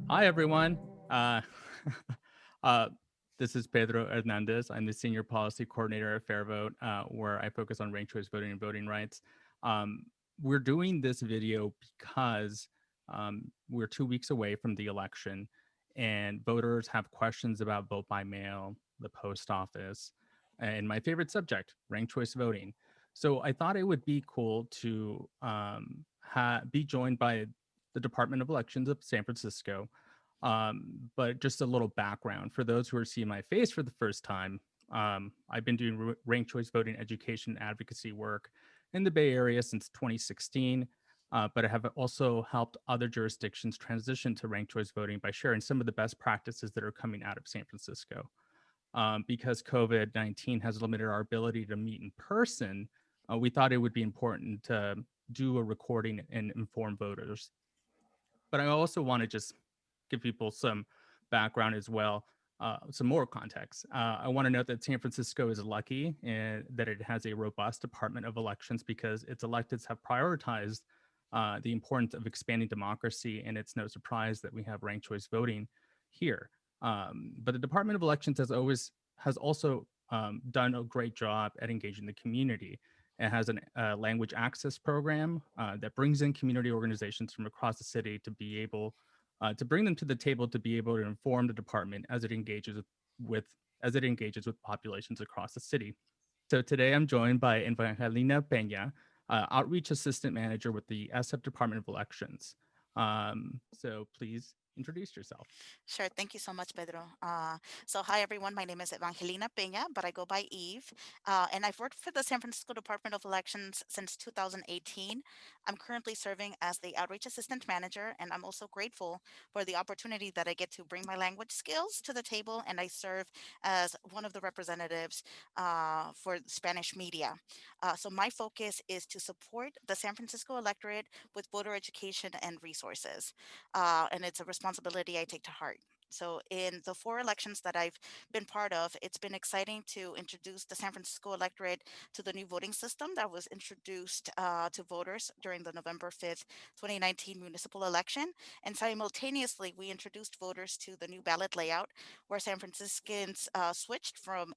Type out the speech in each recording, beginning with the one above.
Hi, everyone. Uh, uh, this is Pedro Hernandez. I'm the Senior Policy Coordinator at FairVote, where I focus on ranked choice voting and voting rights. Um, we're doing this video because we're 2 weeks away from the election, and voters have questions about vote by mail, the post office, and my favorite subject, ranked choice voting. So I thought it would be cool to be joined by the Department of Elections of San Francisco. But just a little background for those who are seeing my face for the first time. I've been doing ranked choice voting education advocacy work in the Bay Area since 2016, but I have also helped other jurisdictions transition to ranked choice voting by sharing some of the best practices that are coming out of San Francisco. Because COVID-19 has limited our ability to meet in person, we thought it would be important to do a recording and inform voters. But I also want to just give people some background as well, some more context. I want to note that San Francisco is lucky and that it has a robust Department of Elections because its electeds have prioritized the importance of expanding democracy, and it's no surprise that we have ranked choice voting here. But the Department of Elections has also done a great job at engaging the community. It has a language access program that brings in community organizations from across the city to be able to bring them to the table to be able to inform the department with as it engages with populations across the city. So today I'm joined by Evangelina Pena, outreach assistant manager with the SF Department of Elections. So please introduce yourself. Sure. Thank you so much, Pedro. Hi, everyone. My name is Evangelina Pena, but I go by Eve. And I've worked for the San Francisco Department of Elections since 2018. I'm currently serving as the Outreach Assistant Manager, and I'm also grateful for the opportunity that I get to bring my language skills to the table. And I serve as one of the representatives for Spanish media. My focus is to support the San Francisco electorate with voter education and resources, and it's a responsibility I take to heart. So, in the four elections that I've been part of, it's been exciting to introduce the San Francisco electorate to the new voting system that was introduced to voters during the November 5th, 2019 municipal election. And simultaneously, we introduced voters to the new ballot layout where San Franciscans switched from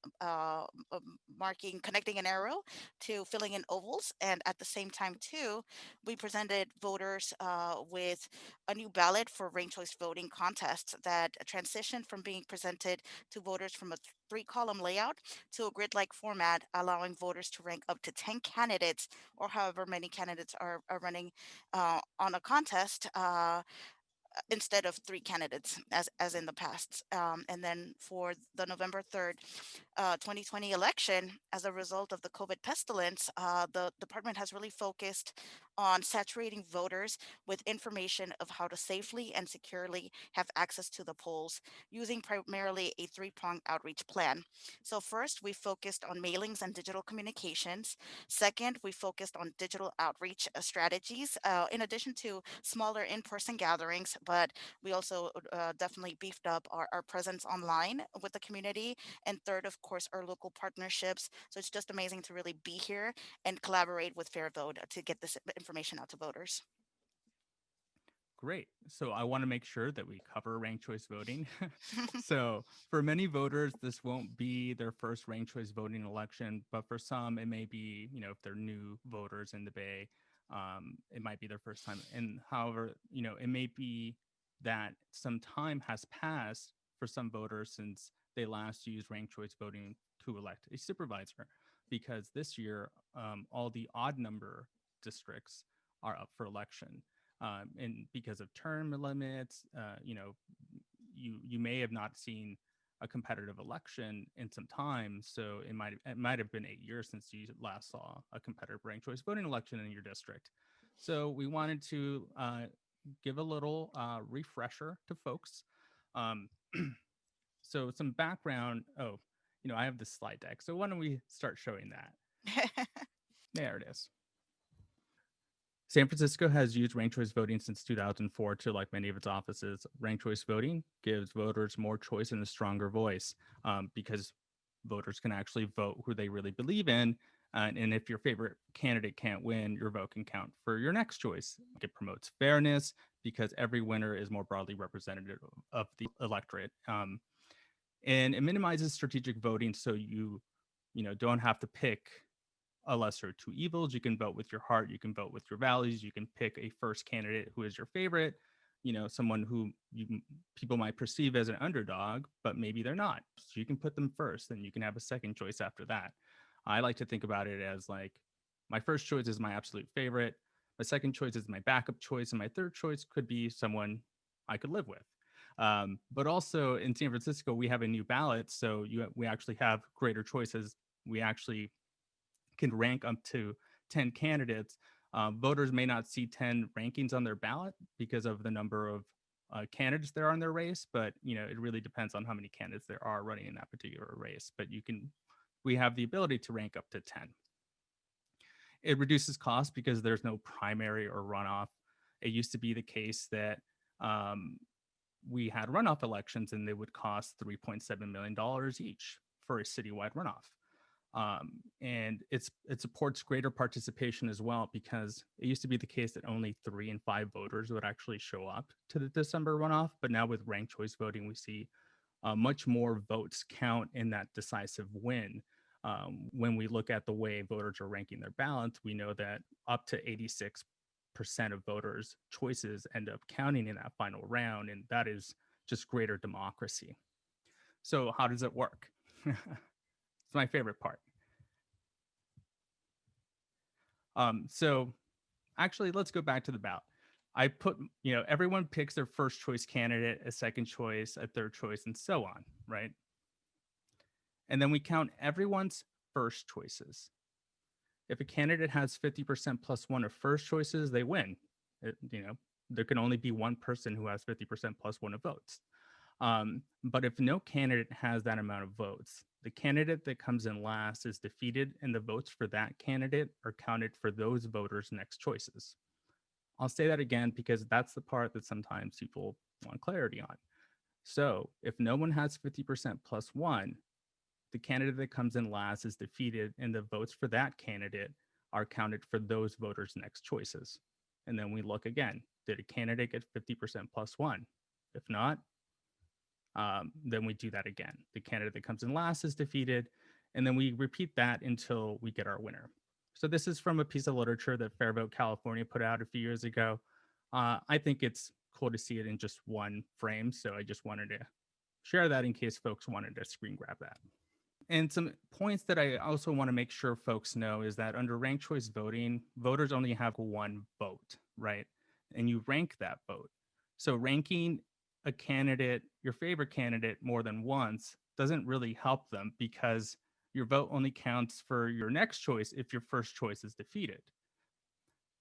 connecting an arrow to filling in ovals. And at the same time, too, we presented voters with a new ballot for ranked choice voting contests that transitioned from being presented to voters from a three-column layout to a grid-like format, allowing voters to rank up to 10 candidates or however many candidates are running on a contest. Instead of three candidates as in the past. And then for the November 3rd, 2020 election, as a result of the COVID pestilence, the department has really focused on saturating voters with information of how to safely and securely have access to the polls using primarily a three-pronged outreach plan. So first, we focused on mailings and digital communications. Second, we focused on digital outreach strategies, in addition to smaller in-person gatherings, but we also definitely beefed up our presence online with the community. And third, of course, our local partnerships. So it's just amazing to really be here and collaborate with FairVote to get this information out to voters. Great. So I want to make sure that we cover ranked choice voting. So for many voters, this won't be their first ranked choice voting election, but for some, it may be, if they're new voters in the Bay, it might be their first time. And however, it may be that some time has passed for some voters since they last used ranked choice voting to elect a supervisor, because this year, all the odd number districts are up for election, and because of term limits, you may have not seen a competitive election in some time. So it might have been 8 years since you last saw a competitive ranked choice voting election in your district. So we wanted to give a little refresher to folks. Um, so some background. Oh, I have this slide deck. So why don't we start showing that? There it is. San Francisco has used ranked choice voting since 2004 to like many of its offices. Ranked choice voting gives voters more choice and a stronger voice, because voters can actually vote who they really believe in, And if your favorite candidate can't win, your vote can count for your next choice. It promotes fairness because every winner is more broadly representative of the electorate. And it minimizes strategic voting, so you don't have to pick a lesser of two evils. You can vote with your heart, you can vote with your values, you can pick a first candidate who is your favorite, someone who people might perceive as an underdog, but maybe they're not. So you can put them first, then you can have a second choice after that. I like to think about it as like my first choice is my absolute favorite, my second choice is my backup choice, and my third choice could be someone I could live with. But also in San Francisco, we have a new ballot, so we actually have greater choices. We actually can rank up to 10 candidates. Voters may not see 10 rankings on their ballot because of the number of candidates there are in their race, but it really depends on how many candidates there are running in that particular race. But we have the ability to rank up to 10. It reduces costs because there's no primary or runoff. It used to be the case that we had runoff elections and they would cost $3.7 million each for a citywide runoff. And it supports greater participation as well, because it used to be the case that only 3 and 5 voters would actually show up to the December runoff. But now with ranked choice voting, we see much more votes count in that decisive win. When we look at the way voters are ranking their ballots, we know that up to 86% of voters' choices end up counting in that final round, and that is just greater democracy. So how does it work? It's my favorite part. So actually, let's go back to the ballot. I put, everyone picks their first choice candidate, a second choice, a third choice, and so on, right? And then we count everyone's first choices. If a candidate has 50% plus one of first choices, they win. There can only be one person who has 50% plus one of votes. But if no candidate has that amount of votes, the candidate that comes in last is defeated, and the votes for that candidate are counted for those voters' next choices. I'll say that again because that's the part that sometimes people want clarity on. So if no one has 50% plus one, the candidate that comes in last is defeated, and the votes for that candidate are counted for those voters' next choices. And then we look again. Did a candidate get 50% plus one? If not, then we do that again. The candidate that comes in last is defeated, and then we repeat that until we get our winner. So this is from a piece of literature that FairVote California put out a few years ago. I think it's cool to see it in just one frame, so I just wanted to share that in case folks wanted to screen grab that. And some points that I also want to make sure folks know is that under ranked choice voting, voters only have one vote, right? And you rank that vote. So ranking a candidate, your favorite candidate, more than once doesn't really help them because your vote only counts for your next choice if your first choice is defeated.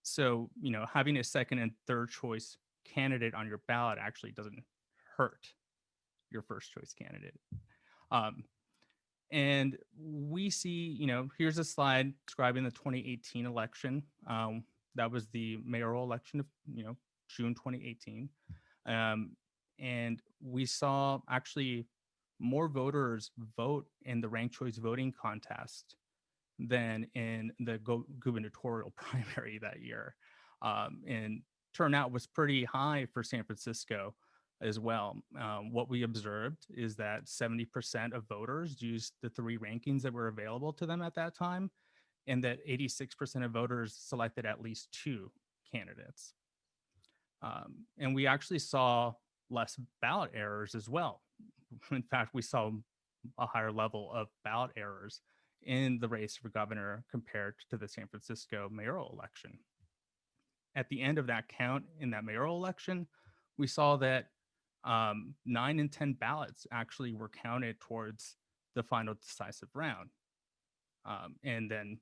So, having a second and third choice candidate on your ballot actually doesn't hurt your first choice candidate. And we see, here's a slide describing the 2018 election. That was the mayoral election of, June 2018. And we saw actually more voters vote in the ranked choice voting contest than in the gubernatorial primary that year. And turnout was pretty high for San Francisco as well. What we observed is that 70% of voters used the 3 rankings that were available to them at that time, and that 86% of voters selected at least 2 candidates. And we actually saw less ballot errors as well. In fact, we saw a higher level of ballot errors in the race for governor compared to the San Francisco mayoral election. At the end of that count in that mayoral election, we saw that 9 and 10 ballots actually were counted towards the final decisive round. And then,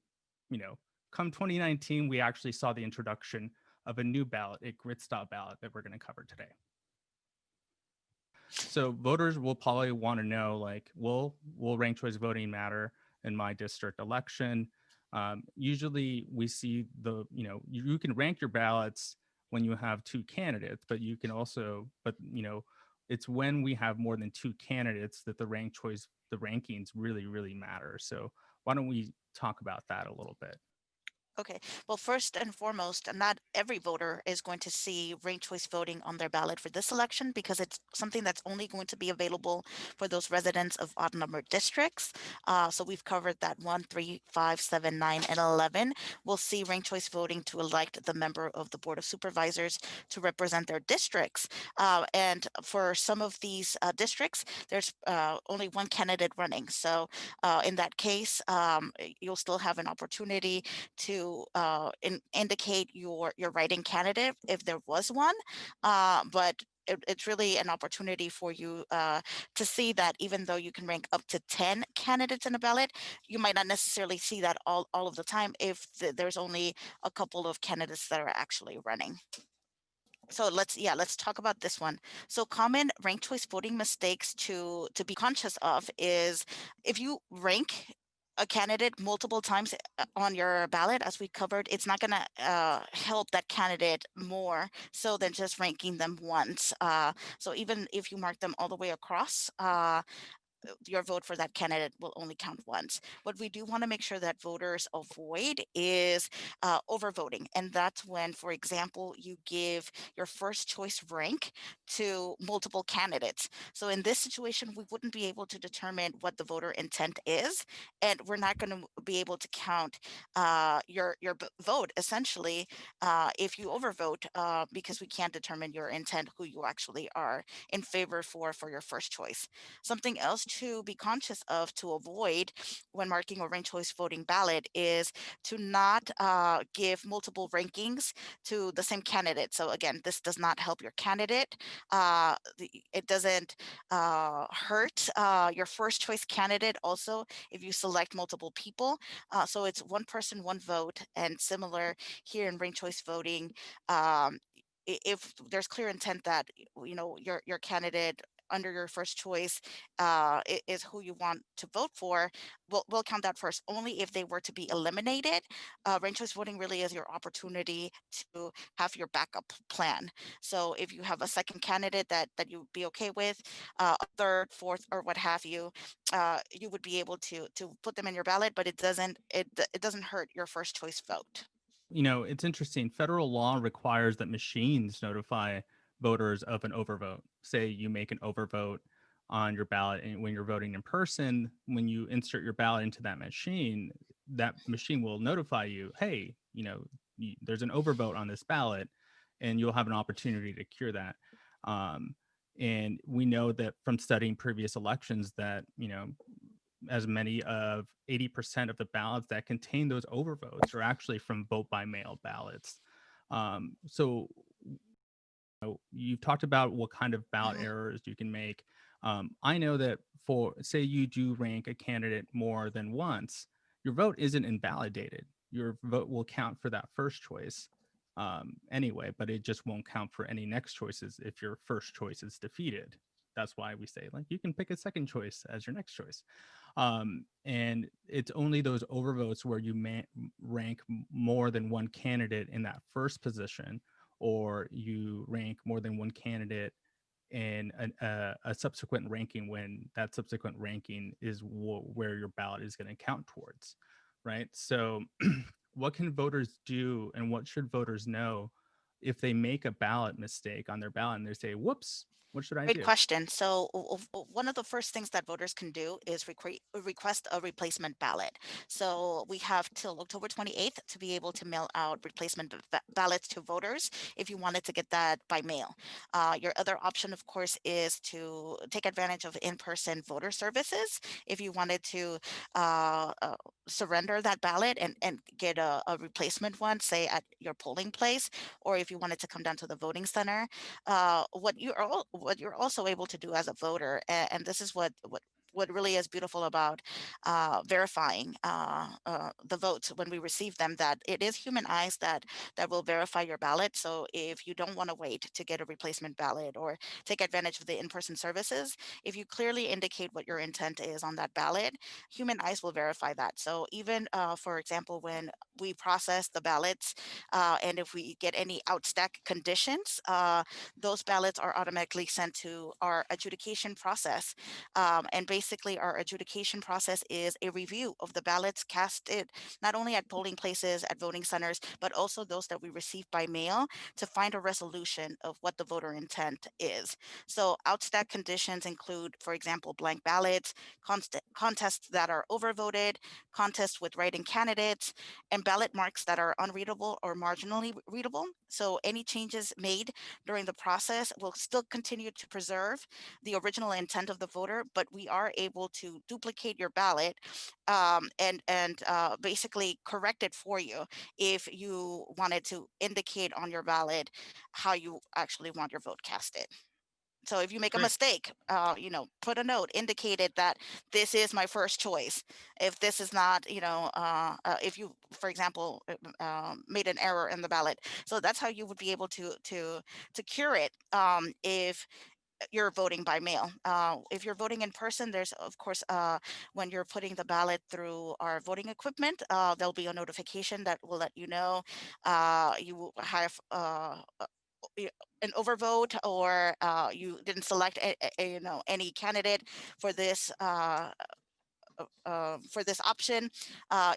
come 2019, we actually saw the introduction of a new ballot, a grid style ballot that we're going to cover today. So voters will probably want to know, like, will ranked choice voting matter in my district election? Usually we see you can rank your ballots when you have 2 candidates, but you can also, it's when we have more than 2 candidates that the rankings really, really matter. So why don't we talk about that a little bit. Okay. Well, first and foremost, not every voter is going to see ranked choice voting on their ballot for this election because it's something that's only going to be available for those residents of odd numbered districts. So we've covered that 1, 3, 5, 7, 9, and 11. We'll see ranked choice voting to elect the member of the Board of Supervisors to represent their districts. And for some of these districts, there's only one candidate running. So in that case, you'll still have an opportunity to indicate your writing candidate if there was one. But it's really an opportunity for you to see that even though you can rank up to 10 candidates in a ballot, you might not necessarily see that all of the time if there's only a couple of candidates that are actually running. So let's talk about this one. So common ranked choice voting mistakes to be conscious of is if you rank a candidate multiple times on your ballot, as we covered, it's not going to help that candidate more so than just ranking them once. So even if you mark them all the way across, your vote for that candidate will only count once. What we do want to make sure that voters avoid is overvoting. And that's when, for example, you give your first choice rank to multiple candidates. So in this situation, we wouldn't be able to determine what the voter intent is, and we're not going to be able to count your vote essentially if you overvote because we can't determine your intent, who you actually are in favor for your first choice. Something else to be conscious of to avoid when marking a ranked choice voting ballot is to not give multiple rankings to the same candidate. So again, this does not help your candidate. It doesn't hurt your first choice candidate also if you select multiple people. So it's one person, one vote, and similar here in ranked choice voting. If there's clear intent that your candidate under your first choice is who you want to vote for, we'll count that first. Only if they were to be eliminated, ranked choice voting really is your opportunity to have your backup plan. So if you have a second candidate that you'd be okay with, a third, fourth, or what have you, you would be able to put them in your ballot, but it doesn't hurt your first choice vote. It's interesting. Federal law requires that machines notify voters of an overvote. Say you make an overvote on your ballot, and when you're voting in person, when you insert your ballot into that machine will notify you, hey, there's an overvote on this ballot, and you'll have an opportunity to cure that. Um, and we know that from studying previous elections that, as many of 80% of the ballots that contain those overvotes are actually from vote by mail ballots. So you've talked about what kind of ballot Mhm. errors you can make. I know that for say you do rank a candidate more than once, your vote isn't invalidated. Your vote will count for that first choice anyway, but it just won't count for any next choices if your first choice is defeated. That's why we say like you can pick a second choice as your next choice. And it's only those overvotes where you rank more than one candidate in that first position, or you rank more than one candidate in a subsequent ranking when that subsequent ranking is where your ballot is going to count towards, right? So what can voters do and what should voters know if they make a ballot mistake on their ballot and they say, whoops, what should I Great do? question. So, one of the first things that voters can do is request a replacement ballot. So, we have till October 28th to be able to mail out replacement ballots to voters if you wanted to get that by mail. Your other option, of course, is to take advantage of in person voter services if you wanted to surrender that ballot and get a replacement one, say at your polling place, or if you wanted to come down to the voting center. What you're also able to do as a voter, and this is what really is beautiful about verifying the votes when we receive them, that it is human eyes that will verify your ballot. So if you don't want to wait to get a replacement ballot or take advantage of the in-person services, if you clearly indicate what your intent is on that ballot, human eyes will verify that. So even for example, when we process the ballots, and if we get any outstack conditions, those ballots are automatically sent to our adjudication process. And basically, our adjudication process is a review of the ballots casted not only at polling places, at voting centers, but also those that we receive by mail to find a resolution of what the voter intent is. So, outstack conditions include, for example, blank ballots, contests that are overvoted, contests with write in candidates, and ballot marks that are unreadable or marginally readable. So, any changes made during the process will still continue to preserve the original intent of the voter, but we are able to duplicate your ballot, and basically correct it for you if you wanted to indicate on your ballot how you actually want your vote casted. So if you make a Great. mistake, put a note, indicated that this is my first choice. If this is not, if you, for example, made an error in the ballot, so that's how you would be able to cure it. If you're voting by mail. If you're voting in person, there's of course when you're putting the ballot through our voting equipment, there'll be a notification that will let you know you have y- an overvote, or you didn't select any candidate for this for this option.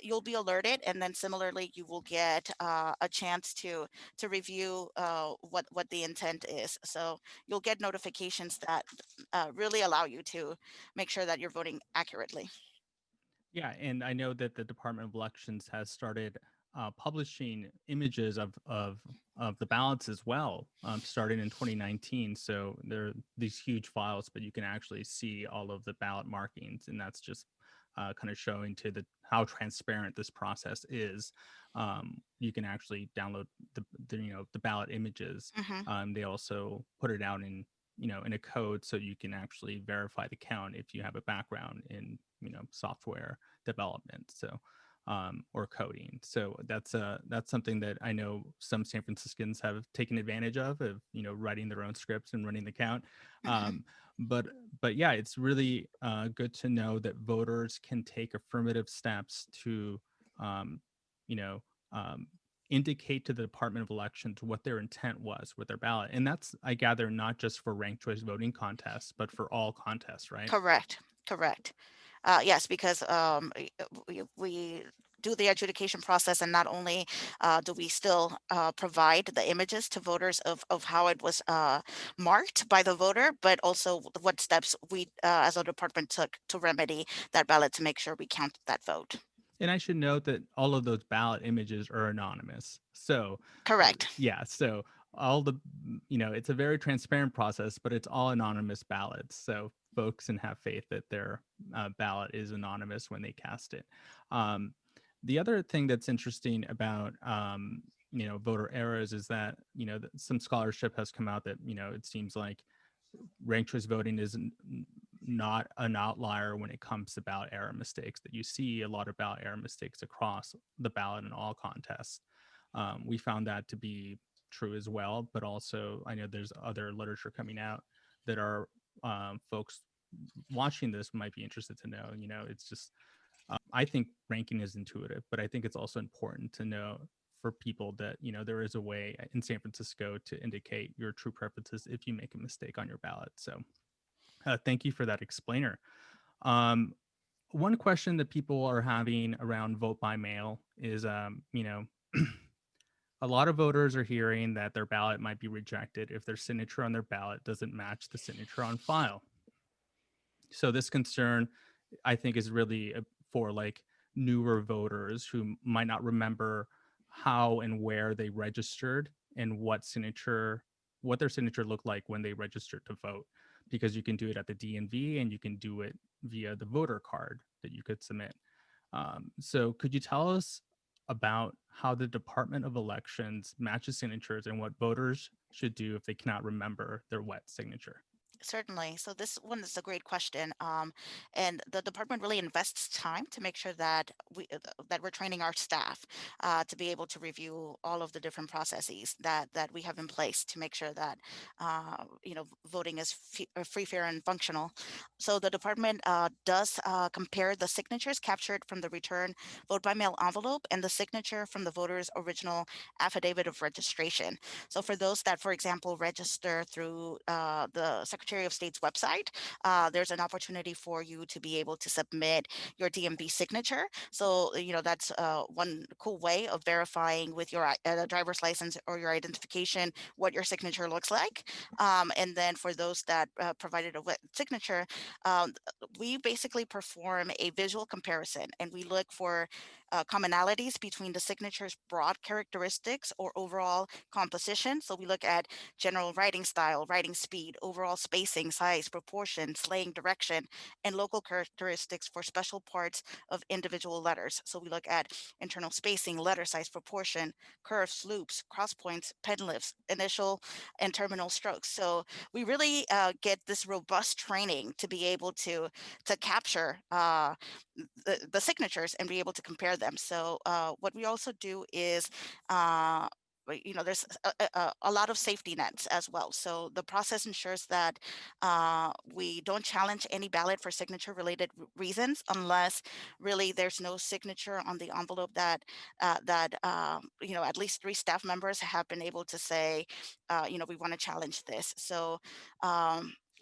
You'll be alerted, and then similarly, you will get a chance to review what the intent is. So you'll get notifications that really allow you to make sure that you're voting accurately. Yeah, and I know that the Department of Elections has started publishing images of the ballots as well, starting in 2019. So there are these huge files, but you can actually see all of the ballot markings, and that's just kind of showing to the how transparent this process is. You can actually download the ballot images. Hmm. They also put it out in in a code, so you can actually verify the count if you have a background in software development, so or coding. So that's something that I know some San Franciscans have taken advantage of writing their own scripts and running the count. Hmm. um, but but yeah, it's really good to know that voters can take affirmative steps to um, you know um, indicate to the Department of Elections what their intent was with their ballot. And that's, I gather, not just for ranked choice voting contests, but for all contests, right? Correct. Correct. Yes, because we do the adjudication process, and not only do we still provide the images to voters of how it was marked by the voter, but also what steps we, as a department, took to remedy that ballot to make sure we count that vote. And I should note that all of those ballot images are anonymous. So, Correct. yeah, so all it's a very transparent process, but it's all anonymous ballots. So folks can have faith that their ballot is anonymous when they cast it. Um, the other thing that's interesting about voter errors is that some scholarship has come out that it seems like ranked choice voting is not an outlier when it comes to ballot error mistakes, that you see a lot of ballot error mistakes across the ballot in all contests. We found that to be true as well, but also I know there's other literature coming out that are folks watching this might be interested to know. It's just I think ranking is intuitive, but I think it's also important to know for people that there is a way in San Francisco to indicate your true preferences if you make a mistake on your ballot. So thank you for that explainer. Um, one question that people are having around vote by mail is, a lot of voters are hearing that their ballot might be rejected if their signature on their ballot doesn't match the signature on file. So this concern, I think, is really for like newer voters who might not remember how and where they registered and what their signature looked like when they registered to vote, because you can do it at the DMV and you can do it via the voter card that you could submit. So could you tell us about how the Department of Elections matches signatures and what voters should do if they cannot remember their wet signature? Certainly. So this one is a great question, and the department really invests time to make sure that that we're training our staff to be able to review all of the different processes that we have in place to make sure that voting is free, fair, and functional. So the department does compare the signatures captured from the return vote by mail envelope and the signature from the voter's original affidavit of registration. So for those that, for example, register through the Secretary of State's website, there's an opportunity for you to be able to submit your DMV signature. So, that's one cool way of verifying with your driver's license or your identification what your signature looks like. And then for those that provided a wet signature, um, we basically perform a visual comparison and we look for commonalities between the signature's broad characteristics or overall composition. So we look at general writing style, writing speed, overall spacing, size, proportion, slang, direction, and local characteristics for special parts of individual letters. So we look at internal spacing, letter size, proportion, curves, loops, cross points, pen lifts, initial and terminal strokes. So we really get this robust training to be able to capture the signatures and be able to compare them. So what we also do is there's a lot of safety nets as well. So the process ensures that we don't challenge any ballot for signature related reasons unless really there's no signature on the envelope that at least three staff members have been able to say, we want to challenge this. So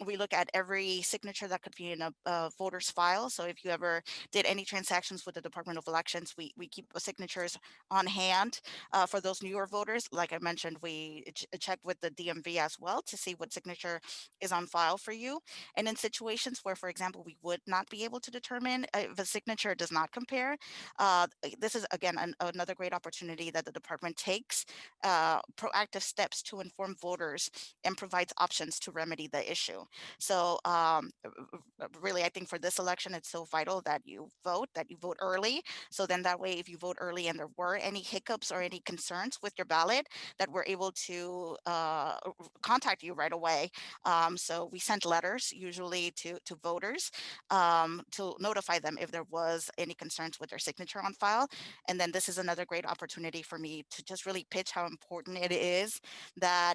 we look at every signature that could be in a voter's file. So if you ever did any transactions with the Department of Elections, we keep signatures on hand for those newer voters. Like I mentioned, we check with the DMV as well to see what signature is on file for you. And in situations where, for example, we would not be able to determine if a signature does not compare, this is again another great opportunity that the department takes proactive steps to inform voters and provides options to remedy the issue. So really, I think for this election, it's so vital that you vote early. So then that way, if you vote early and there were any hiccups or any concerns with your ballot, that we're able to contact you right away. So we sent letters usually to voters to notify them if there was any concerns with their signature on file. And then this is another great opportunity for me to just really pitch how important it is that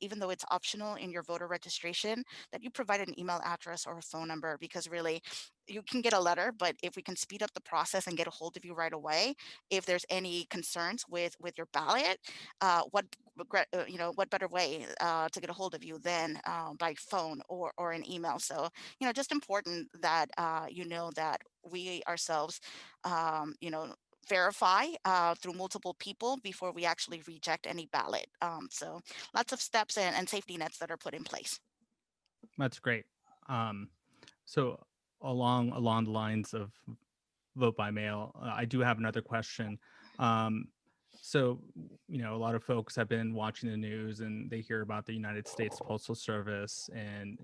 even though it's optional in your voter registration, that you provide an email address or a phone number because really you can get a letter, but if we can speed up the process and get a hold of you right away, if there's any concerns with your ballot, what better way to get a hold of you than by phone or an email? So just important that that we ourselves verify through multiple people before we actually reject any ballot. So lots of steps and safety nets that are put in place. That's great. Um, so along the lines of vote by mail, I do have another question. Um, so a lot of folks have been watching the news and they hear about the United States Postal Service, and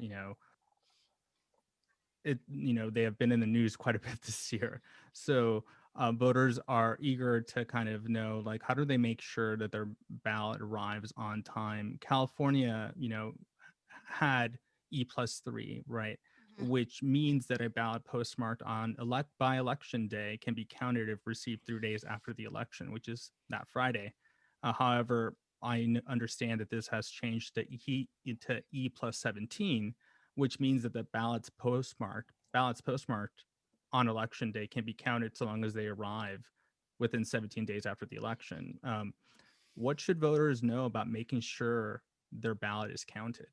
they have been in the news quite a bit this year. So voters are eager to kind of know, like, how do they make sure that their ballot arrives on time? California, had E+3, right? Mhm. Which means that a ballot postmarked on by election day can be counted if received 3 days after the election, which is that Friday. However, I understand that this has changed to E+17, which means that the ballots postmarked on election day can be counted so long as they arrive within 17 days after the election. What should voters know about making sure their ballot is counted?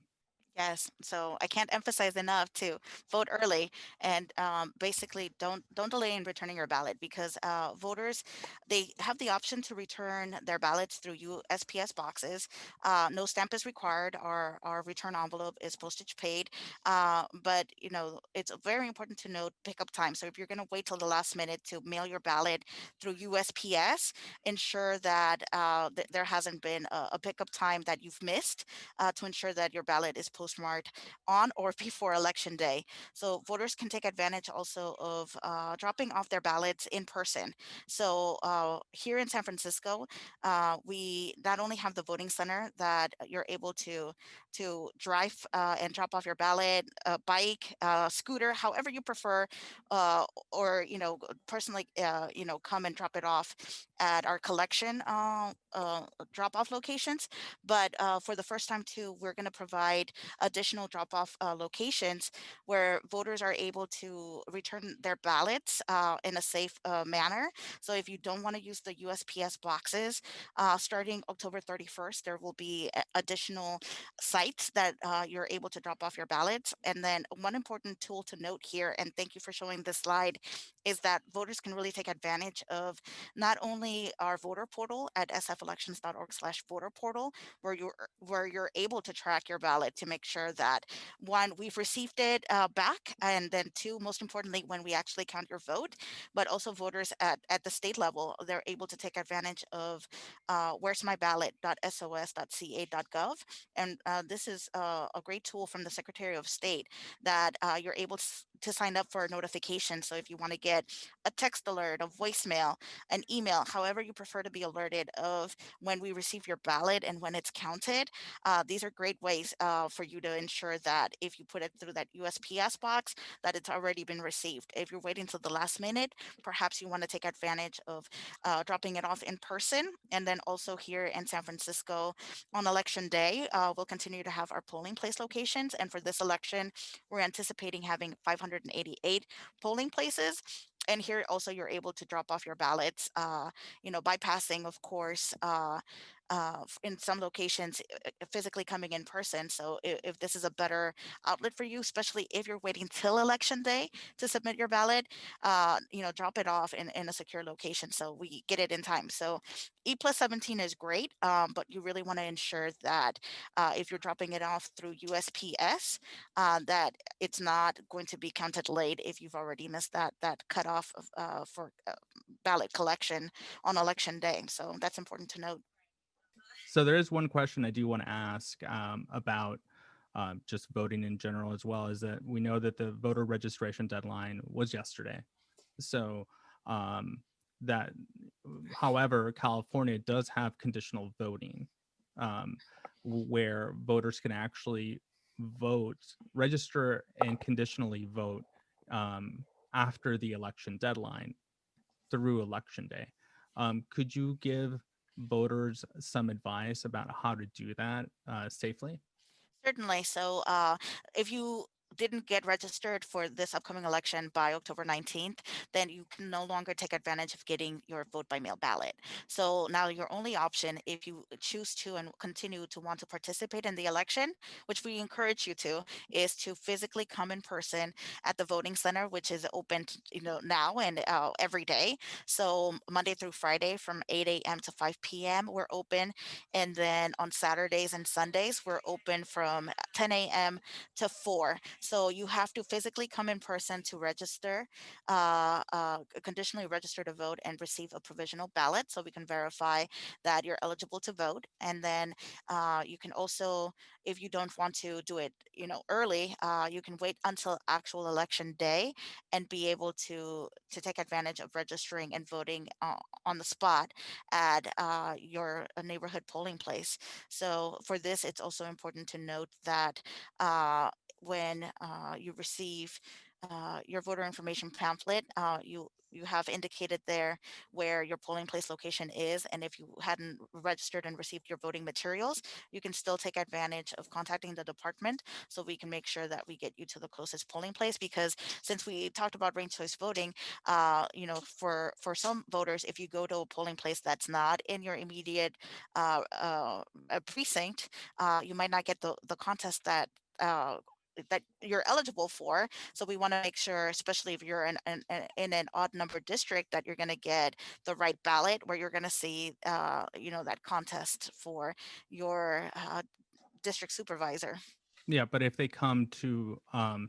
Yes, so I can't emphasize enough to vote early and basically don't delay in returning your ballot because voters they have the option to return their ballots through USPS boxes. No stamp is required. Our return envelope is postage paid, but it's very important to note pickup time. So if you're going to wait till the last minute to mail your ballot through USPS, ensure that there hasn't been a pickup time that you've missed to ensure that your ballot is posted postmarked on or before election day. So voters can take advantage also of dropping off their ballots in person. So here in San Francisco, we not only have the voting center that you're able to drive and drop off your ballot, bike, scooter, however you prefer, or personally, come and drop it off at our collection drop off locations. But for the first time too, we're going to provide additional drop off locations where voters are able to return their ballots in a safe manner. So if you don't want to use the USPS boxes, starting October 31st, there will be additional sites that you're able to drop off your ballots. And then one important tool to note here, and thank you for showing this slide, is that voters can really take advantage of not only our voter portal at sfelections.org/voter portal, where you're able to track your ballot to make sure that one, we've received it back, and then two, most importantly, when we actually count your vote, but also voters at the state level, they're able to take advantage of where's my ballot.sos.ca.gov. And this is a great tool from the Secretary of State that you're able to sign up for a notification. So if you want to get a text alert, a voicemail, an email, however you prefer to be alerted of when we receive your ballot and when it's counted, these are great ways for you to ensure that if you put it through that USPS box, that it's already been received. If you're waiting till the last minute, perhaps you want to take advantage of dropping it off in person. And then also here in San Francisco on election day, we'll continue to have our polling place locations. And for this election, we're anticipating having 588 polling places. And here also you're able to drop off your ballots, bypassing, of course, in some locations, physically coming in person. So if this is a better outlet for you, especially if you're waiting till election day to submit your ballot, drop it off in a secure location so we get it in time. So E+17 is great, but you really want to ensure that if you're dropping it off through USPS, that it's not going to be counted late if you've already missed that cutoff for ballot collection on election day. So that's important to note. So there is one question I do want to ask about just voting in general, as well as that we know that the voter registration deadline was yesterday. So um, that, however, California does have conditional voting, um, where voters can actually vote, register, and conditionally vote um, after the election deadline through election day. Could you give voters some advice about how to do that safely? Certainly. So, if you didn't get registered for this upcoming election by October 19th, then you can no longer take advantage of getting your vote by mail ballot. So now your only option, if you choose to and continue to want to participate in the election, which we encourage you to, is to physically come in person at the voting center, which is open, now and every day. So Monday through Friday from 8 a.m. to 5 p.m. we're open, and then on Saturdays and Sundays, we're open from 10 a.m. to 4. So you have to physically come in person to register, conditionally register to vote and receive a provisional ballot so we can verify that you're eligible to vote. And then you can also, if you don't want to do it, early, you can wait until actual election day and be able to take advantage of registering and voting on the spot at your neighborhood polling place. So for this, it's also important to note that when you receive your voter information pamphlet, you have indicated there where your polling place location is. And if you hadn't registered and received your voting materials, you can still take advantage of contacting the department so we can make sure that we get you to the closest polling place. Because since we talked about ranked choice voting, for some voters, if you go to a polling place that's not in your immediate precinct, you might not get the contest uh, that you're eligible for. So we want to make sure, especially if you're in an odd number district, that you're going to get the right ballot where you're going to see, that contest for your district supervisor. Yeah, but if they come to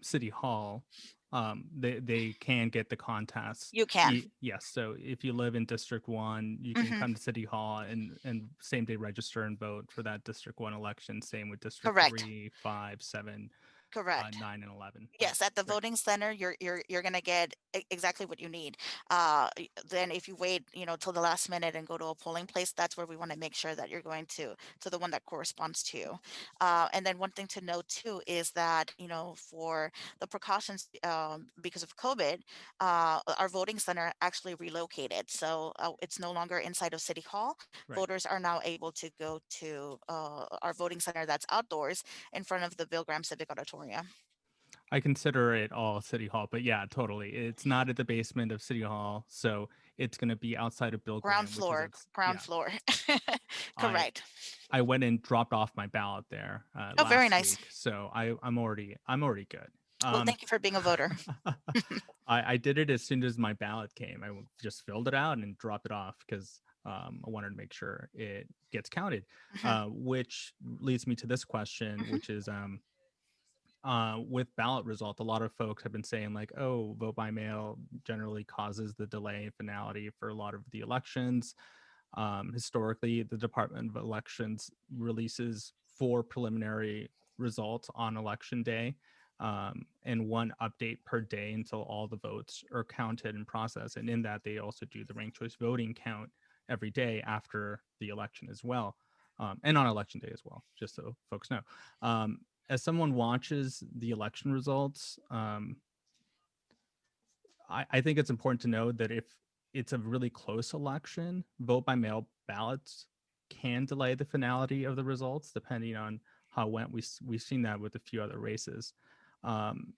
City Hall They can get the contests. You can. Yes, so if you live in District 1, you can Hmm. come to City Hall and same day register and vote for that District 1 election. Same with District Correct. 3, 5, 7, Correct. 9, and 11. All right, Yes, at the great. voting center, you're gonna get exactly what you need. Then if you wait, till the last minute and go to a polling place, that's where we want to make sure that you're going to the one that corresponds to you. And then one thing to note too is that for the precautions because of COVID, our voting center actually relocated, so it's no longer inside of City Hall. Right. Voters are now able to go to our voting center that's outdoors in front of the Bill Graham Civic Auditorium. I consider it all City Hall, but yeah, totally. It's not at the basement of City Hall, so it's going to be outside of Bill Ground Graham, which is floor, its ground yeah. floor. I Correct. I went and dropped off my ballot there Oh, very last nice. week, so I'm already good. Well, Um, thank you for being a voter. I did it as soon as my ballot came. Just filled it out and dropped it off because I wanted to make sure it gets counted. Hmm. Which leads me to this question, Hmm. which is with ballot result, a lot of folks have been saying like, oh, vote by mail generally causes the delay and finality for a lot of the elections. Historically, the Department of Elections releases 4 preliminary results on election day, and 1 update per day until all the votes are counted and processed. And in that, they also do the ranked choice voting count every day after the election as well, and on election day as well, just so folks know. As someone watches the election results, I think it's important to know that if it's a really close election, vote by mail ballots can delay the finality of the results depending on how it went. We've seen that with a few other races. Um,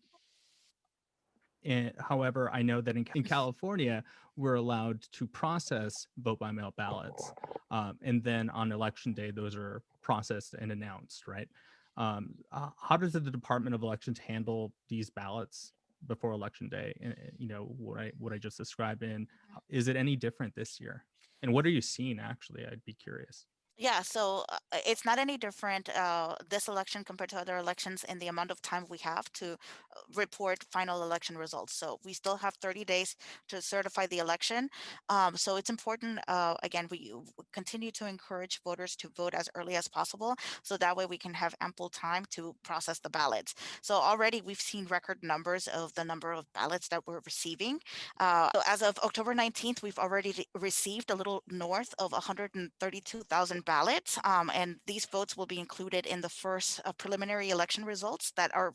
and however, I know that in California, we're allowed to process vote by mail ballots. And then on election day, those are processed and announced, right? How does the Department of Elections handle these ballots before election day? And what I just described. And is it any different this year? And what are you seeing actually? I'd be curious. Yeah, so it's not any different this election compared to other elections in the amount of time we have to report final election results. So we still have 30 days to certify the election. So it's important, again, we continue to encourage voters to vote as early as possible. So that way we can have ample time to process the ballots. So already we've seen record numbers of the number of ballots that we're receiving. So as of October 19th, we've already received a little north of 132,000 ballots, and these votes will be included in the first preliminary election results that are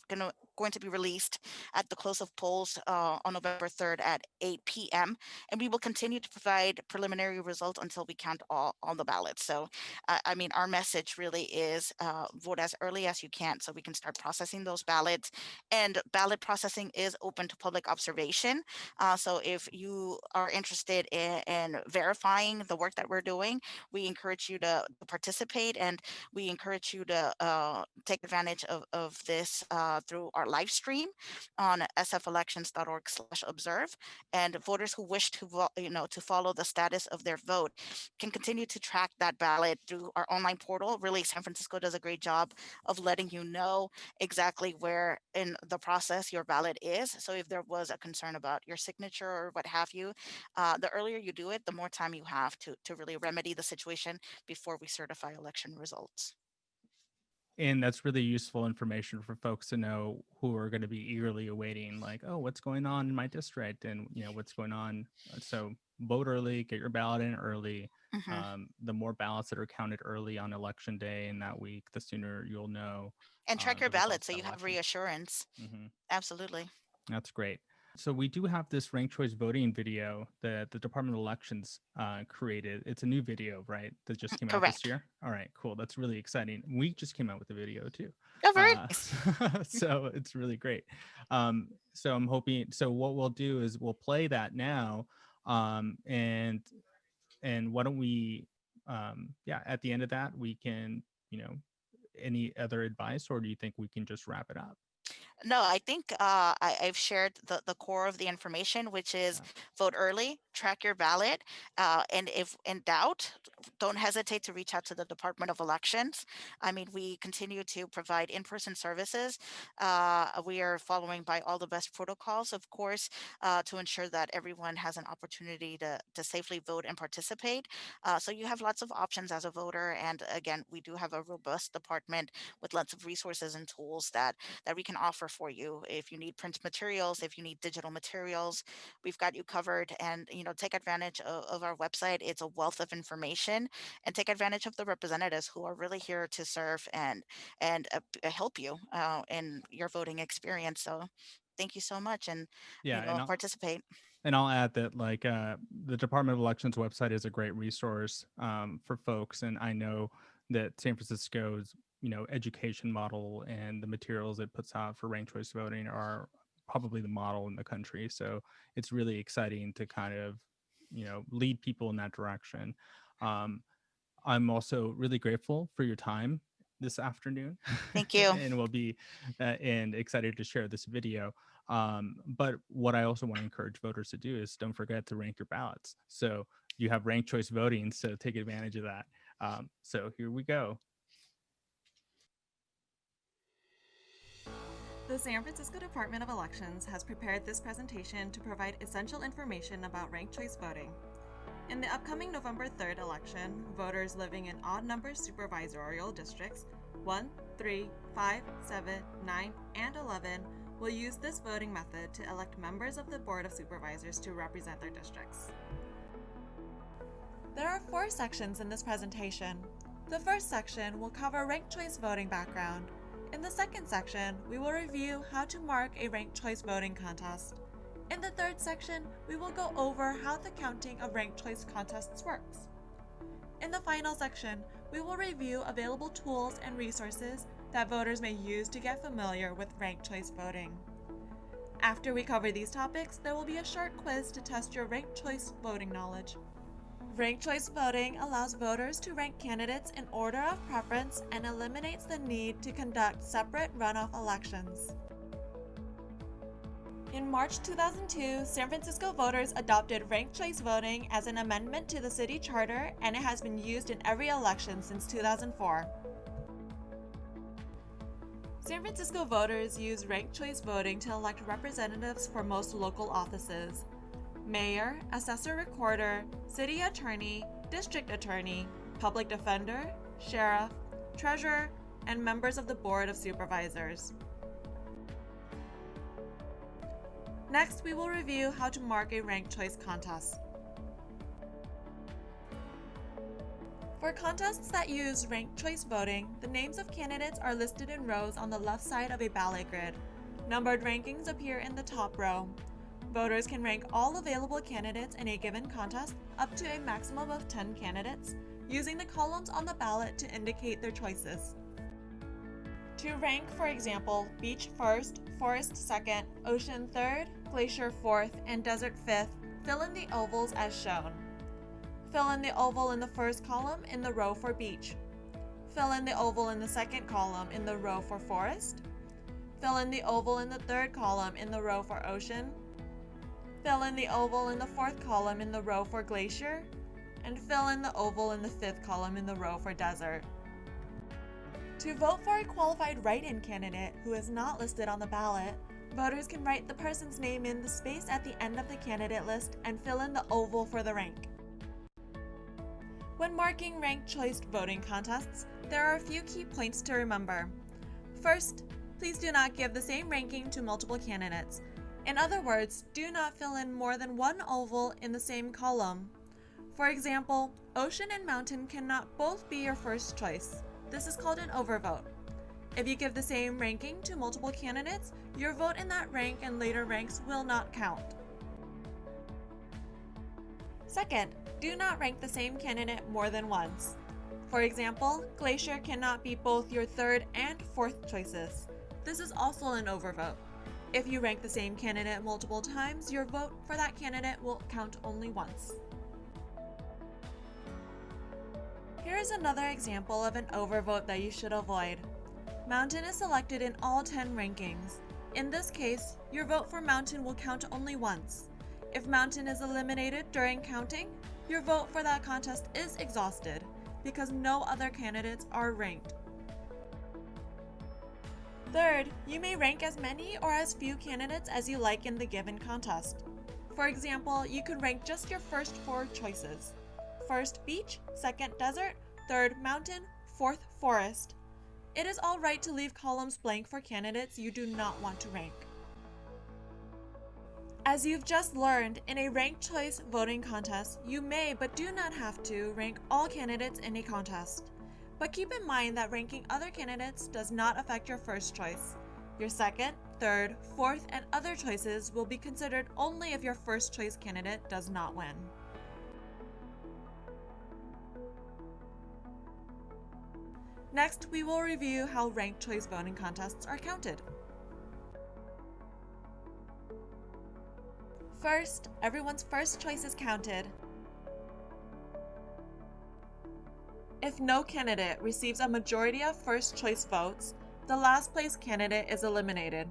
going to be released at the close of polls on November 3rd at 8 p.m. And we will continue to provide preliminary results until we count all the ballots. So, I mean, our message really is vote as early as you can so we can start processing those ballots. And ballot processing is open to public observation. So if you are interested in verifying the work that we're doing, we encourage you to participate, and we encourage you to take advantage of this through our live stream on sfelections.org/observe. And voters who wish to to follow the status of their vote can continue to track that ballot through our online portal. Really, San Francisco does a great job of letting you know exactly where in the process your ballot is. So if there was a concern about your signature or what have you, the earlier you do it, the more time you have to really remedy the situation before we certify election results. And that's really useful information for folks to know who are going to be eagerly awaiting, like, oh, what's going on in my district, and what's going on. So vote early, get your ballot in early. Hmm. The more ballots that are counted early on election day and that week, the sooner you'll know And track your the ballot results so of you that have election. reassurance. Hmm. Absolutely. That's great. So we do have this ranked choice voting video that the Department of Elections created. It's a new video, right? That just came out this Correct. year. All right, cool. That's really exciting. We just came out with the video too. Oh, very Uh, nice. so it's really great. So I'm hoping. So what we'll do is we'll play that now, and why don't we? Yeah, at the end of that, we can, any other advice, or do you think we can just wrap it up? No, I think I've shared the core of the information, which is Yeah. vote early, track your ballot, and if in doubt, don't hesitate to reach out to the Department of Elections. I mean, we continue to provide in-person services. We are following by all the best protocols, of course, to ensure that everyone has an opportunity to safely vote and participate. So you have lots of options as a voter, and again, we do have a robust department with lots of resources and tools that we can offer for you. If you need print materials, if you need digital materials, we've got you covered. And take advantage of our website. It's a wealth of information, and take advantage of the representatives who are really here to serve and help you in your voting experience. So, thank you so much, and Yeah, participate. and I'll add that the Department of Elections website is a great resource for folks, and I know that San Francisco's education model and the materials it puts out for ranked choice voting are probably the model in the country. So it's really exciting to kind of lead people in that direction. Um, I'm also really grateful for your time this afternoon, Thank you. and will be and excited to share this video. But what I also want to encourage voters to do is don't forget to rank your ballots. So you have ranked choice voting, so take advantage of that. So here we go. The San Francisco Department of Elections has prepared this presentation to provide essential information about ranked choice voting. In the upcoming November 3rd election, voters living in odd-number supervisorial districts 1, 3, 5, 7, 9, and 11 will use this voting method to elect members of the Board of Supervisors to represent their districts. There are 4 sections in this presentation. The first section will cover ranked choice voting background. In the second section, we will review how to mark a ranked choice voting contest. In the third section, we will go over how the counting of ranked choice contests works. In the final section, we will review available tools and resources that voters may use to get familiar with ranked choice voting. After we cover these topics, there will be a short quiz to test your ranked choice voting knowledge. Ranked choice voting allows voters to rank candidates in order of preference and eliminates the need to conduct separate runoff elections. In March 2002, San Francisco voters adopted ranked choice voting as an amendment to the city charter, and it has been used in every election since 2004. San Francisco voters use ranked choice voting to elect representatives for most local offices: mayor, assessor recorder, city attorney, district attorney, public defender, sheriff, treasurer, and members of the Board of Supervisors. Next, we will review how to mark a ranked choice contest. For contests that use ranked choice voting, the names of candidates are listed in rows on the left side of a ballot grid. Numbered rankings appear in the top row. Voters can rank all available candidates in a given contest up to a maximum of 10 candidates, using the columns on the ballot to indicate their choices. To rank, for example, Beach 1st, Forest 2nd, Ocean 3rd, Glacier 4th, and Desert 5th, fill in the ovals as shown. Fill in the oval in the first column in the row for Beach. Fill in the oval in the second column in the row for Forest. Fill in the oval in the third column in the row for Ocean. Fill in the oval in the fourth column in the row for Glacier. And fill in the oval in the fifth column in the row for Desert. To vote for a qualified write-in candidate who is not listed on the ballot, voters can write the person's name in the space at the end of the candidate list and fill in the oval for the rank. When marking ranked choice voting contests, there are a few key points to remember. First, please do not give the same ranking to multiple candidates. In other words, do not fill in more than one oval in the same column. For example, Ocean and Mountain cannot both be your first choice. This is called an overvote. If you give the same ranking to multiple candidates, your vote in that rank and later ranks will not count. Second, do not rank the same candidate more than once. For example, Glacier cannot be both your third and fourth choices. This is also an overvote. If you rank the same candidate multiple times, your vote for that candidate will count only once. Here is another example of an overvote that you should avoid. Mountain is selected in all 10 rankings. In this case, your vote for Mountain will count only once. If Mountain is eliminated during counting, your vote for that contest is exhausted because no other candidates are ranked. Third, you may rank as many or as few candidates as you like in the given contest. For example, you could rank just your first 4 choices. First, beach, second, desert, third, mountain, fourth, forest. It is all right to leave columns blank for candidates you do not want to rank. As you've just learned, in a ranked choice voting contest, you may but do not have to rank all candidates in a contest. But keep in mind that ranking other candidates does not affect your first choice. Your second, third, fourth, and other choices will be considered only if your first choice candidate does not win. Next, we will review how ranked choice voting contests are counted. First, everyone's first choice is counted. If no candidate receives a majority of first choice votes, the last place candidate is eliminated.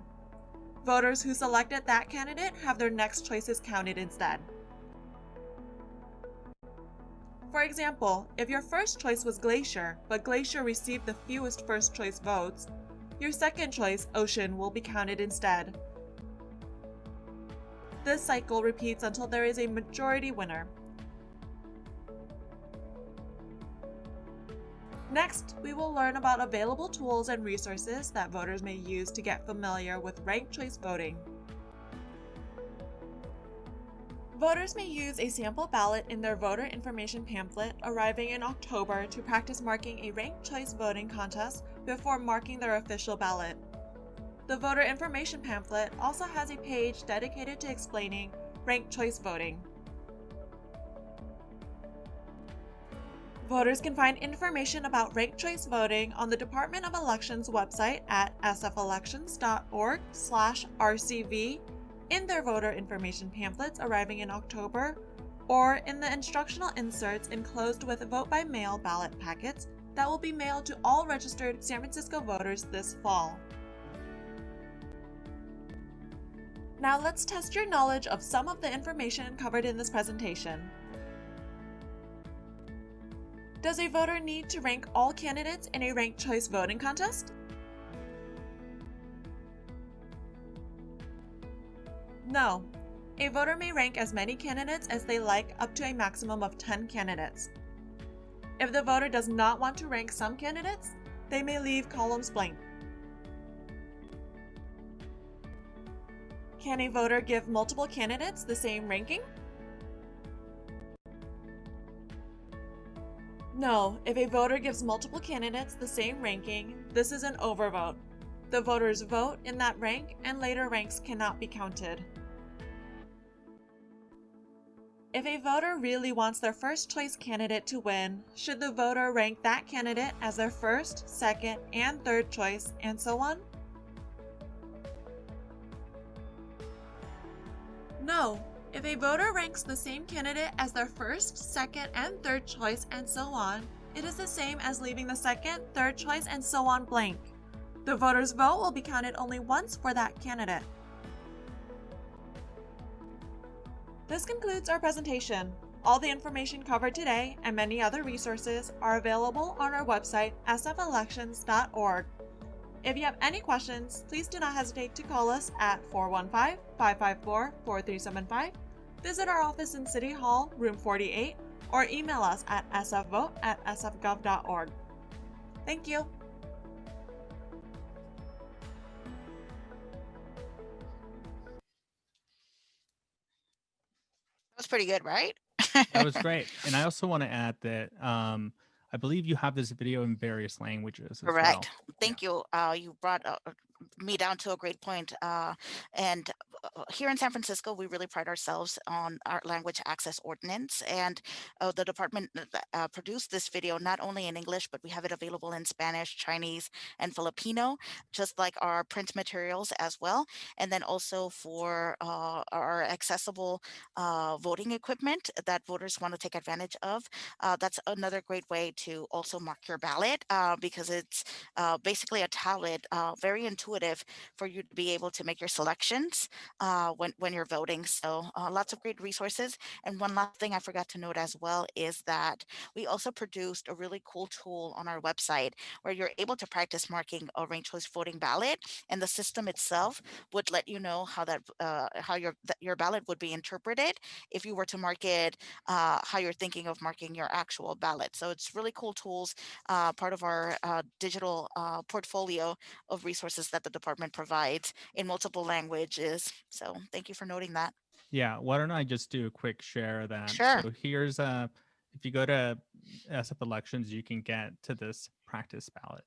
Voters who selected that candidate have their next choices counted instead. For example, if your first choice was Glacier, but Glacier received the fewest first choice votes, your second choice, Ocean, will be counted instead. This cycle repeats until there is a majority winner. Next, we will learn about available tools and resources that voters may use to get familiar with ranked choice voting. Voters may use a sample ballot in their voter information pamphlet arriving in October to practice marking a ranked choice voting contest before marking their official ballot. The voter information pamphlet also has a page dedicated to explaining ranked choice voting. Voters can find information about ranked choice voting on the Department of Elections website at sfelections.org/rcv, in their voter information pamphlets arriving in October, or in the instructional inserts enclosed with vote-by-mail ballot packets that will be mailed to all registered San Francisco voters this fall. Now let's test your knowledge of some of the information covered in this presentation. Does a voter need to rank all candidates in a ranked choice voting contest? No. A voter may rank as many candidates as they like, up to a maximum of 10 candidates. If the voter does not want to rank some candidates, they may leave columns blank. Can a voter give multiple candidates the same ranking? No, if a voter gives multiple candidates the same ranking, this is an overvote. The voter's vote in that rank and later ranks cannot be counted. If a voter really wants their first choice candidate to win, should the voter rank that candidate as their first, second, and third choice, and so on? No. If a voter ranks the same candidate as their first, second, and third choice, and so on, it is the same as leaving the second, third choice, and so on blank. The voter's vote will be counted only once for that candidate. This concludes our presentation. All the information covered today and many other resources are available on our website, sfelections.org. If you have any questions, please do not hesitate to call us at 415-554-4375, visit our office in City Hall, room 48, or email us at sfvote@sfgov.org. Thank you. That was pretty good, right? That was great. And I also want to add that I believe you have this video in various languages as well. Correct. Thank you. You brought me down to a great point. And here in San Francisco, we really pride ourselves on our language access ordinance. And the department produced this video not only in English, but we have it available in Spanish, Chinese, and Filipino, just like our print materials as well. And then also for our accessible voting equipment that voters want to take advantage of. That's another great way to also mark your ballot because it's basically a tablet, very intuitive intuitive for you to be able to make your selections when you're voting. So lots of great resources. And one last thing I forgot to note as well is that we also produced a really cool tool on our website where you're able to practice marking a ranked choice voting ballot, and the system itself would let you know how your ballot would be interpreted if you were to mark it how you're thinking of marking your actual ballot. So it's really cool tools, part of our digital portfolio of resources that the department provides in multiple languages. So thank you for noting that. Yeah, why don't I just do a quick share of that? Sure. So here's if you go to SF Elections, you can get to this practice ballot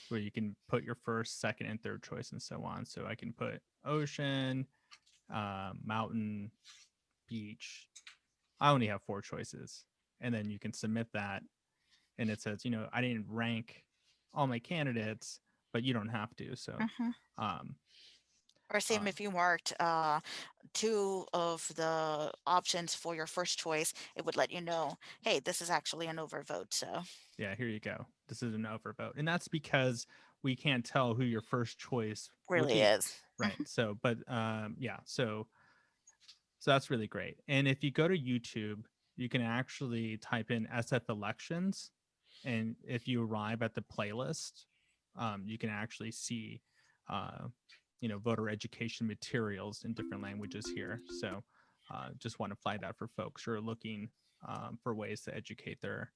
where you can put your first, second, and third choice and so on. So I can put ocean, mountain, beach. I only have 4 choices. And then you can submit that. And it says, I didn't rank all my candidates, but you don't have to. So, Hmm. um, Or same uh, if you marked two of the options for your first choice, it would let you know, hey, this is actually an overvote. So yeah, here you go. This is an overvote. And that's because we can't tell who your first choice would really be. is. Right. So, but yeah, so that's really great. And if you go to YouTube, you can actually type in SF elections. And if you arrive at the playlist, you can actually see, uh, voter education materials in different languages here. So just want to flag that for folks who are looking for ways to educate their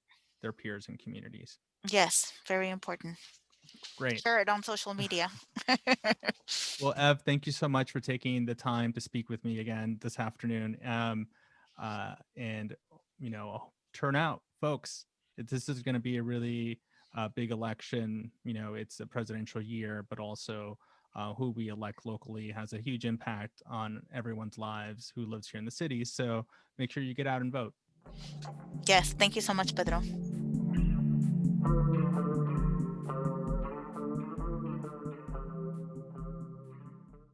peers and communities. Yes, very important. Great. Share it on social media. Well, Ev, thank you so much for taking the time to speak with me again this afternoon. And turn out, folks. This is going to be a really big election. It's a presidential year, but also who we elect locally has a huge impact on everyone's lives who lives here in the city. So make sure you get out and vote. Yes, thank you so much, Pedro.